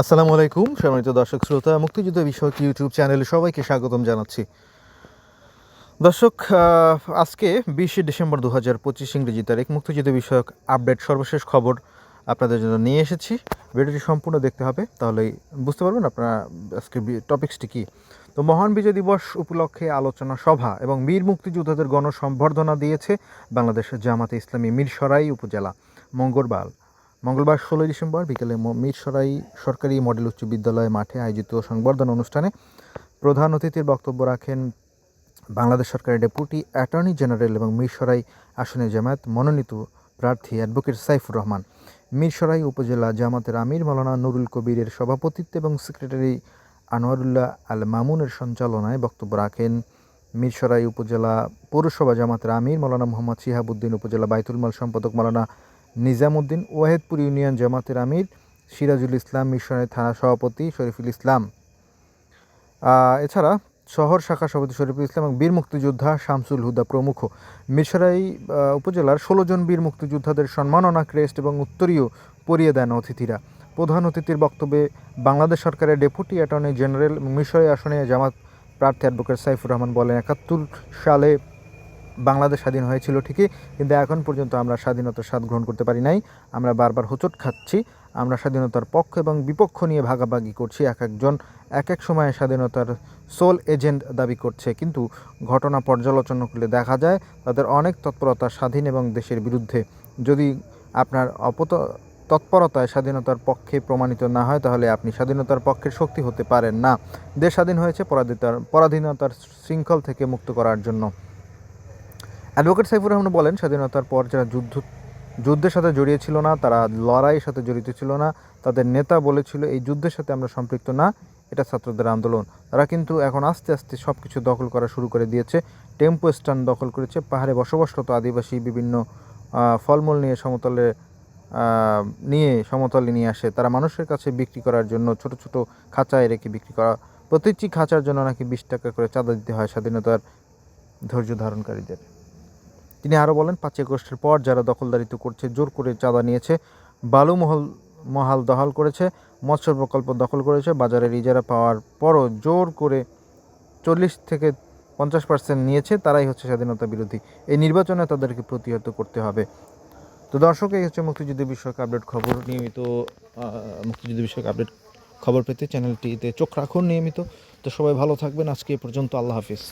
আসসালামু আলাইকুম সম্মানিত দর্শক শ্রোতা, মুক্তিযুদ্ধ বিষয়ক ইউটিউব চ্যানেলে সবাইকে স্বাগতম জানাচ্ছি। দর্শক, আজকে 20শে ডিসেম্বর 2025 ইংরেজি তারিখ মুক্তিযুদ্ধ বিষয়ক আপডেট সর্বশেষ খবর আপনাদের জন্য নিয়ে এসেছি। ভিডিওটি সম্পূর্ণ দেখতে হবে, তাহলেই বুঝতে পারবেন আপনারা আজকে টপিক্সটি কী। তো মহান বিজয় দিবস উপলক্ষে আলোচনা সভা এবং বীর মুক্তিযোদ্ধাদের গণসম্বর্ধনা দিয়েছে বাংলাদেশ জামাতে ইসলামী মিরসরাই উপজেলা। মঙ্গলবার 16 ডিসেম্বর বিকেলে মিরসরাই সরকারি মডেল উচ্চ বিদ্যালয় মাঠে আয়োজিত সংবর্ধনা অনুষ্ঠানে প্রধান অতিথির বক্তব্য রাখেন বাংলাদেশ সরকারের ডেপুটি অ্যাটর্নি জেনারেল এবং মিরসরাই আসনে জামায়াত মনোনীত প্রার্থী অ্যাডভোকেট সাইফুর রহমান। মিরসরাই উপজেলা জামাতের আমির মাওলানা নুরুল কবিরের সভাপতিত্বে এবং সেক্রেটারি আনোয়ারুল্লাহ আল মামুনের সঞ্চালনায় বক্তব্য রাখেন মিরসরাই উপজেলা পৌরসভা জামাতের আমির মাওলানা মোহাম্মদ শিহাবুদ্দিন, উপজেলা বাইতুল মাল সম্পাদক মাওলানা নিজামুদ্দিন, ওয়াহেদপুর ইউনিয়ন জামাতের আমির সিরাজুল ইসলাম, মিরসরাই থানা সভাপতি শরীফুল ইসলাম, এছাড়া শহর শাখা সভাপতি শরীফুল ইসলাম এবং বীর মুক্তিযোদ্ধা শামসুল হুদা প্রমুখ। মিরসরাই উপজেলার 16 জন বীর মুক্তিযোদ্ধাদের সম্মাননা ক্রেস্ট এবং উত্তরীয় পরিয়ে দেন অতিথিরা। প্রধান অতিথির বক্তব্যে বাংলাদেশ সরকারের ডেপুটি অ্যাটর্নি জেনারেল মিরসরাই আসনে জামাত প্রার্থী অ্যাডভোকেট সাইফুর রহমান বলেন, 71 সালে বাংলাদেশ স্বাধীন হয়েছিল ঠিকই, কিন্তু এখন পর্যন্ত আমরা স্বাধীনতার স্বাদ গ্রহণ করতে পারি নাই। আমরা বারবার হোঁচট খাচ্ছি। আমরা স্বাধীনতার পক্ষ এবং বিপক্ষ নিয়ে ভাগাভাগি করছি। এক একজন এক এক সময়ে স্বাধীনতার সোল এজেন্ট দাবি করছে, কিন্তু ঘটনা পর্যালোচনা করলে দেখা যায় তাদের অনেক তৎপরতা স্বাধীন এবং দেশের বিরুদ্ধে। যদি আপনার তৎপরতায় স্বাধীনতার পক্ষে প্রমাণিত না হয়, তাহলে আপনি স্বাধীনতার পক্ষের শক্তি হতে পারেন না। দেশ স্বাধীন হয়েছে পরাধীনতার শৃঙ্খল থেকে মুক্ত করার জন্য। অ্যাডভোকেট সাইফুর রহমান বলেন, স্বাধীনতার পর যারা যুদ্ধের সাথে জড়িয়ে ছিল না, তারা লড়াইয়ের সাথে জড়িত ছিল না, তাদের নেতা বলেছিল এই যুদ্ধের সাথে আমরা সম্পৃক্ত না, এটা ছাত্রদের আন্দোলন। তারা কিন্তু এখন আস্তে আস্তে সব কিছু দখল করা শুরু করে দিয়েছে। টেম্পো স্ট্যান্ড দখল করেছে, পাহাড়ে বসবাসরত আদিবাসী বিভিন্ন ফলমূল নিয়ে সমতলে নিয়ে আসে, তারা মানুষের কাছে বিক্রি করার জন্য ছোট ছোট খাঁচায় রেখে বিক্রি করা। প্রতিটি খাঁচার জন্য নাকি 20 টাকা করে চাঁদা দিতে হয় স্বাধীনতার ধৈর্য ধারণকারীদের। তিনি আরও বলেন, 5ই আগস্টের পর যারা দখলদারিত্ব করছে, জোর করে চাঁদা নিয়েছে, মহাল দখল করেছে, মৎস্য প্রকল্প দখল করেছে, বাজারের ইজারা পাওয়ার পরও জোর করে 40 থেকে 50% নিয়েছে, তারাই হচ্ছে স্বাধীনতা বিরোধী। এই নির্বাচনে তাদেরকে প্রতিহত করতে হবে। তো দর্শক, এই হচ্ছে মুক্তিযুদ্ধ বিষয়ক আপডেট খবর। নিয়মিত মুক্তিযুদ্ধ বিষয়ক আপডেট খবর পেতে চ্যানেলটিতে চোখ রাখুন নিয়মিত। তো সবাই ভালো থাকবেন। আজকে এ পর্যন্ত। আল্লাহ হাফিজ।